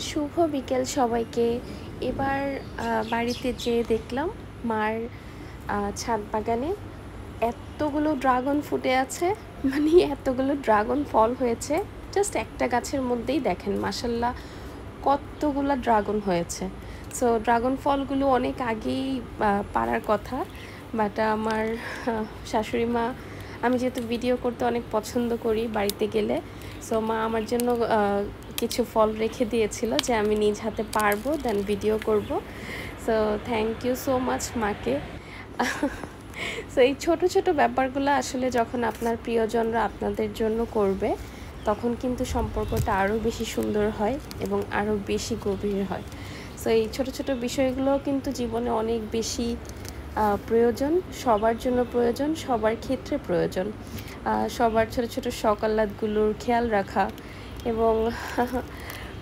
শুভ বিকেল সবাইকে। এবার বাড়িতে যেয়ে দেখলাম মার ছাদ বাগানে এতগুলো ড্রাগন ফুটে আছে, মানে এতগুলো ড্রাগন ফল হয়েছে। জাস্ট একটা গাছের মধ্যেই দেখেন মাশাল্লাহ কতগুলো ড্রাগন হয়েছে। সো ড্রাগন ফলগুলো অনেক আগেই পারার কথা, বাট আমার শাশুড়ি মা, আমি যেহেতু ভিডিও করতে অনেক পছন্দ করি বাড়িতে গেলে, সো মা আমার জন্য কিছু ফল রেখে দিয়েছিল যে আমি নিজ হাতে পারবো, দেন ভিডিও করব। So thank you so much মাকে। সো এই ছোটো ছোটো ব্যাপারগুলো আসলে যখন আপনার প্রিয়জনরা আপনাদের জন্য করবে, তখন কিন্তু সম্পর্কটা আরও বেশি সুন্দর হয় এবং আরও বেশি গভীর হয়। সো এই ছোটো ছোটো বিষয়গুলো কিন্তু জীবনে অনেক বেশি প্রয়োজন, সবার জন্য প্রয়োজন, সবার ক্ষেত্রে প্রয়োজন। সবার ছোটো ছোটো সকালাতগুলোর খেয়াল রাখা এবং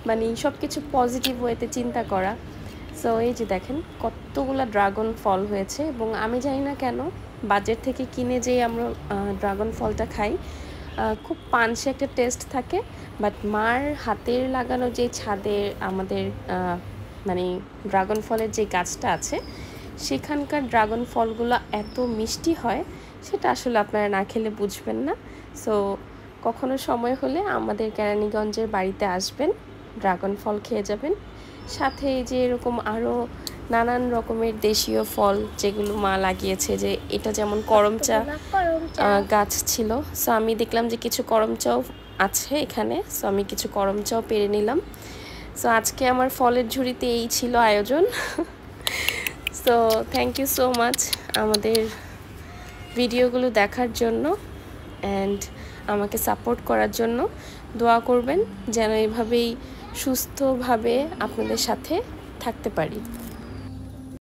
মানে সব কিছু পজিটিভ ওয়েতে চিন্তা করা। সো এই যে দেখেন কতগুলো ড্রাগন ফল হয়েছে, এবং আমি জানি না কেন বাজার থেকে কিনে যেই আমরা ড্রাগন ফলটা খাই, খুব পানসে একটা টেস্ট থাকে, বাট মার হাতের লাগানো যে ছাদে আমাদের মানে ড্রাগন ফলের যে গাছটা আছে, সেখানকার ড্রাগন ফলগুলো এত মিষ্টি হয়, সেটা আসলে আপনারা না খেলে বুঝবেন না। সো কখনো সময় হলে আমাদের কেরানীগঞ্জের বাড়িতে আসবেন, ড্রাগন ফল খেয়ে যাবেন। সাথে এই যে এরকম আরও নানান রকমের দেশীয় ফল যেগুলো মা লাগিয়েছে, যে এটা যেমন করমচা গাছ ছিল, সো আমি দেখলাম যে কিছু করমচাও আছে এখানে, সো আমি কিছু করমচাও পেরে নিলাম। সো আজকে আমার ফলের ঝুড়িতে এই ছিল আয়োজন। So thank you so much আমাদের ভিডিওগুলো দেখার জন্য অ্যান্ড আমাকে সাপোর্ট করার জন্য। দোয়া করবেন যেন এভাবেই সুস্থভাবে আপনাদের সাথে থাকতে পারি।